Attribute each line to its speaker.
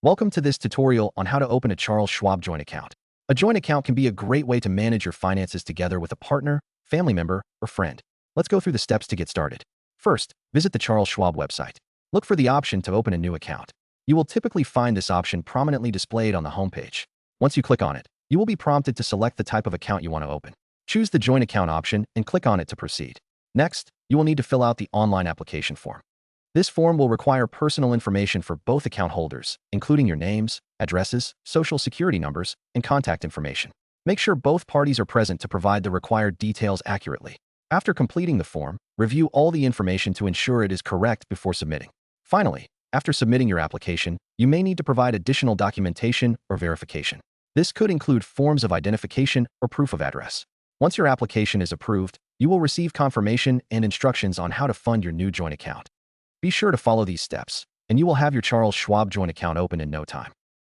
Speaker 1: Welcome to this tutorial on how to open a Charles Schwab joint account. A joint account can be a great way to manage your finances together with a partner, family member, or friend. Let's go through the steps to get started. First, visit the Charles Schwab website. Look for the option to open a new account. You will typically find this option prominently displayed on the homepage. Once you click on it, you will be prompted to select the type of account you want to open. Choose the joint account option and click on it to proceed. Next, you will need to fill out the online application form. This form will require personal information for both account holders, including your names, addresses, social security numbers, and contact information. Make sure both parties are present to provide the required details accurately. After completing the form, review all the information to ensure it is correct before submitting. Finally, after submitting your application, you may need to provide additional documentation or verification. This could include forms of identification or proof of address. Once your application is approved, you will receive confirmation and instructions on how to fund your new joint account. Be sure to follow these steps, and you will have your Charles Schwab joint account open in no time.